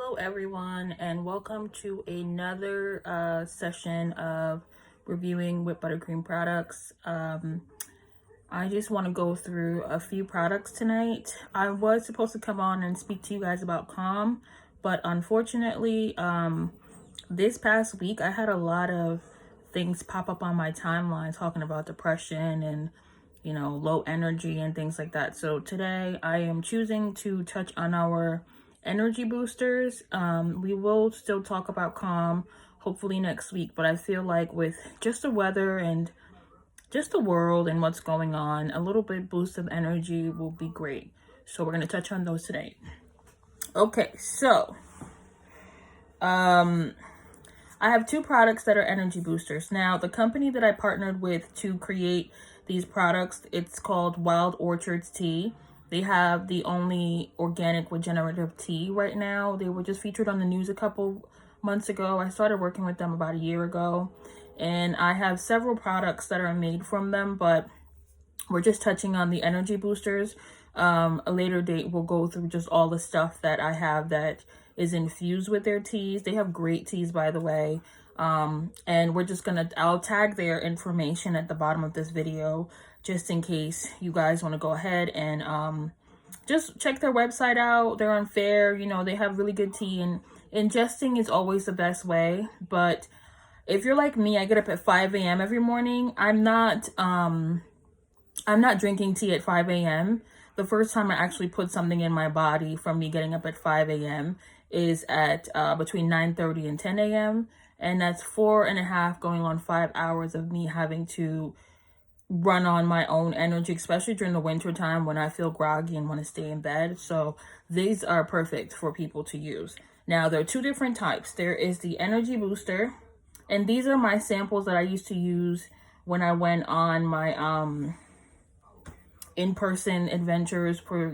Hello everyone, and welcome to another session of reviewing with Buttercream products. I just want to go through a few products tonight. I was supposed to come on and speak to you guys about Calm, but unfortunately, this past week I had a lot of things pop up on my timeline talking about depression and low energy and things like that. So today I am choosing to touch on our energy boosters. We will still talk about Calm hopefully next week, but I feel like with just the weather and just the world and what's going on, a little bit boost of energy will be great. So we're going to touch on those today. Okay, so I have two products that are energy boosters. Now, the company that I partnered with to create these products, it's called Wild Orchards Tea. They have the only organic regenerative tea right now. They were just featured on the news a couple months ago. I started working with them about a year ago, and I have several products that are made from them, but we're just touching on the energy boosters. A later date, we'll go through just all the stuff that I have that is infused with their teas. They have great teas, by the way. And we're just I'll tag their information at the bottom of this video, just in case you guys want to go ahead and just check their website out. They're on Fair, they have really good tea, and ingesting is always the best way. But if you're like me, I get up at 5 a.m. every morning. I'm not drinking tea at 5 a.m. The first time I actually put something in my body from me getting up at 5 a.m. is at between 9:30 and 10 a.m. And that's 4.5 going on 5 hours of me having to run on my own energy, especially during the winter time when I feel groggy and want to stay in bed. So these are perfect for people to use. Now, there are two different types. There is the energy booster, and these are my samples that I used to use when I went on my in-person adventures for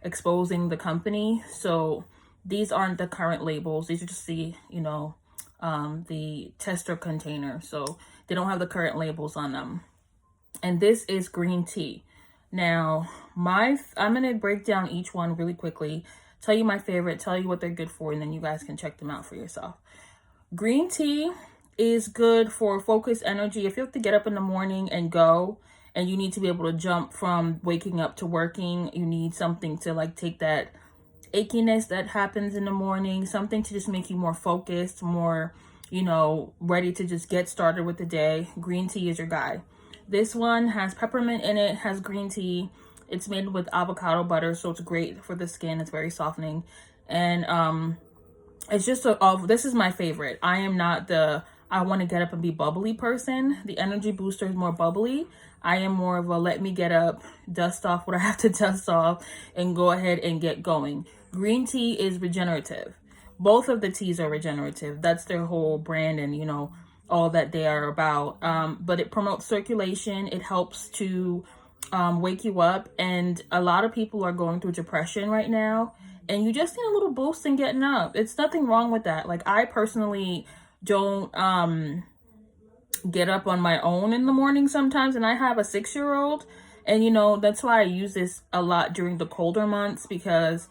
exposing the company. So these aren't the current labels. These are just the the tester container, so they don't have the current labels on them. And this is green tea. Now I'm gonna break down each one really quickly, tell you my favorite, tell you what they're good for, and then you guys can check them out for yourself. Green tea is good for focused energy. If you have to get up in the morning and go, and you need to be able to jump from waking up to working, you need something to like take that achiness that happens in the morning, something to just make you more focused, more, ready to just get started with the day. Green tea is your guy. This one has peppermint in it, has green tea. It's made with avocado butter, so it's great for the skin. It's very softening. And it's just this is my favorite. I am not the I want to get up and be bubbly person. The energy booster is more bubbly. I am more of a let me get up, dust off what I have to dust off, and go ahead and get going. Green tea is regenerative. Both of the teas are regenerative. That's their whole brand and, all that they are about. But it promotes circulation. It helps to wake you up. And a lot of people are going through depression right now. And you just need a little boost in getting up. It's nothing wrong with that. Like, I personally don't get up on my own in the morning sometimes, and I have a 6-year-old, and that's why I use this a lot during the colder months, because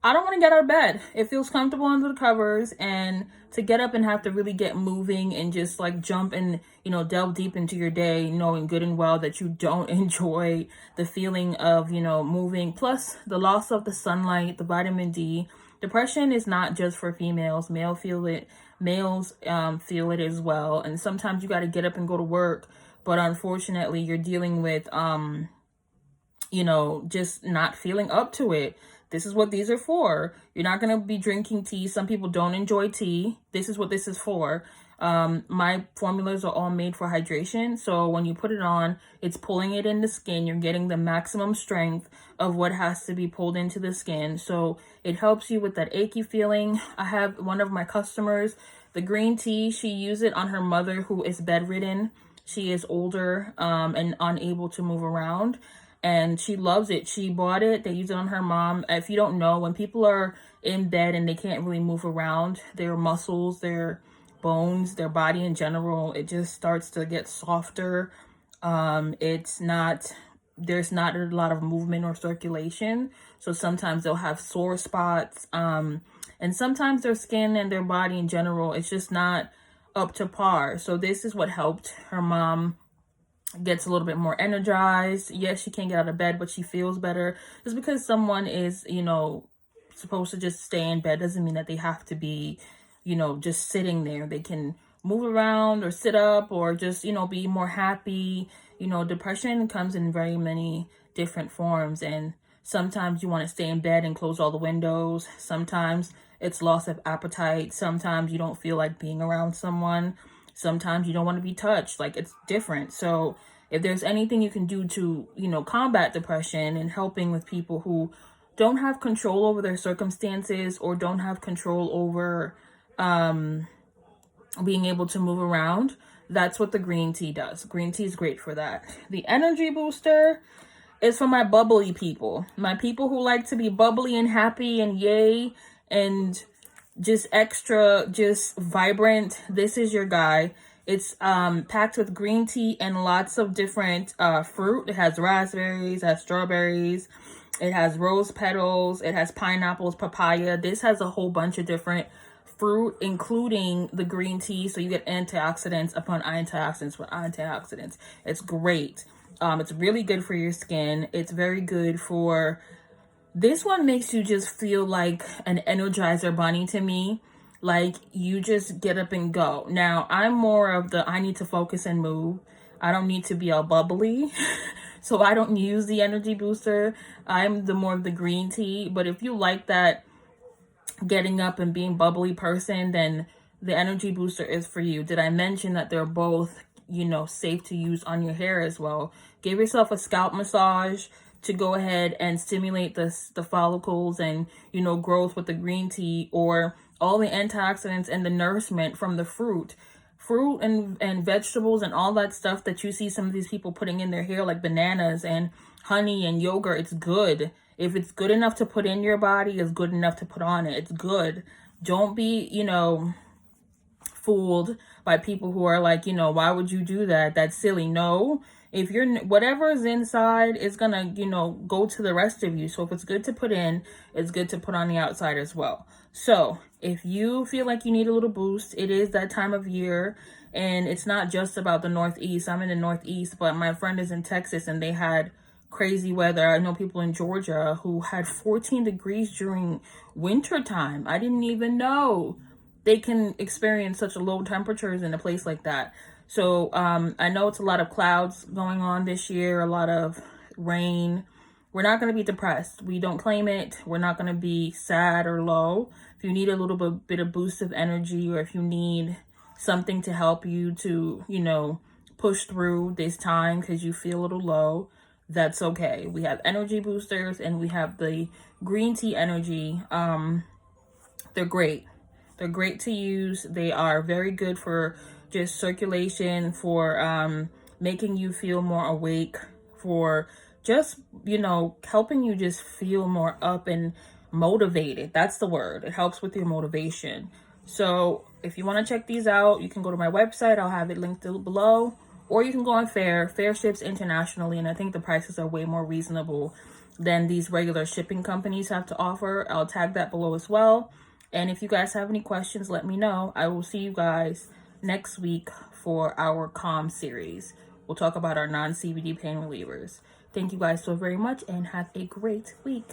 I don't want to get out of bed. It feels comfortable under the covers, and to get up and have to really get moving and just like jump and delve deep into your day, knowing good and well that you don't enjoy the feeling of moving, plus the loss of the sunlight, the vitamin D. Depression is not just for females. Males feel it as well, and sometimes you got to get up and go to work, but unfortunately you're dealing with just not feeling up to it. This is what these are for. You're not going to be drinking tea. Some people don't enjoy tea. This is what this is for. My formulas are all made for hydration. So when you put it on, it's pulling it in the skin. You're getting the maximum strength of what has to be pulled into the skin. So it helps you with that achy feeling. I have one of my customers, the green tea, she used it on her mother who is bedridden. She is older and unable to move around, and she loves it. She bought it. They use it on her mom. If you don't know, when people are in bed and they can't really move around, their muscles, their bones, their body in general, it just starts to get softer. There's not a lot of movement or circulation. So sometimes they'll have sore spots. And sometimes their skin and their body in general, it's just not up to par. So this is what helped her mom gets a little bit more energized. Yes, she can't get out of bed, but she feels better. Just because someone is, you know, supposed to just stay in bed doesn't mean that they have to be, you know, just sitting there. They can move around or sit up or just, you know, be more happy. You know, depression comes in very many different forms, and sometimes you want to stay in bed and close all the windows. Sometimes it's loss of appetite. Sometimes you don't feel like being around someone. Sometimes you don't want to be touched. Like, it's different. So if there's anything you can do to, you know, combat depression and helping with people who don't have control over their circumstances or don't have control over being able to move around, that's what the green tea does. Green tea is great for that. The energy booster is for my bubbly people. My people who like to be bubbly and happy and yay and just extra, just vibrant. This is your guy. It's packed with green tea and lots of different fruit. It has raspberries, it has strawberries, it has rose petals, it has pineapples, papaya. This has a whole bunch of different fruit, including the green tea. So you get antioxidants upon antioxidants with antioxidants. It's great. It's really good for your skin. It's very good for, this one makes you just feel like an Energizer bunny to me. Like, you just get up and go. Now, I'm more of the, I need to focus and move. I don't need to be all bubbly. So I don't use the energy booster. I'm the more of the green tea. But if you like that getting up and being bubbly person, then the energy booster is for you. Did I mention that they're both, you know, safe to use on your hair as well? Give yourself a scalp massage to go ahead and stimulate the follicles and, you know, growth with the green tea, or all the antioxidants and the nourishment from the fruit and vegetables and all that stuff that you see some of these people putting in their hair, like bananas and honey and yogurt. It's good. If it's good enough to put in your body, it's good enough to put on it. It's good. Don't be, you know, fooled by people who are like, you know, why would you do that? That's silly. No, if you're, whatever is inside is gonna, you know, go to the rest of you. So if it's good to put in, it's good to put on the outside as well. So if you feel like you need a little boost, it is that time of year, and it's not just about the Northeast. I'm in the Northeast, but my friend is in Texas and they had crazy weather. I know people in Georgia who had 14 degrees during winter time. I didn't even know they can experience such low temperatures in a place like that. So I know it's a lot of clouds going on this year, a lot of rain. We're not going to be depressed. We don't claim it. We're not going to be sad or low. If you need a little bit of boost of energy, or if you need something to help you to, you know, push through this time because you feel a little low, that's okay. We have energy boosters and we have the green tea energy. They're great. They're great to use. They are very good for just circulation, for making you feel more awake, for just, you know, helping you just feel more up and motivated. That's the word. It helps with your motivation. So if you want to check these out, you can go to my website. I'll have it linked below. Or you can go on Fair. Fair ships internationally, and I think the prices are way more reasonable than these regular shipping companies have to offer. I'll tag that below as well. And if you guys have any questions, let me know. I will see you guys next week for our Calm series. We'll talk about our non-CBD pain relievers. Thank you guys so very much and have a great week.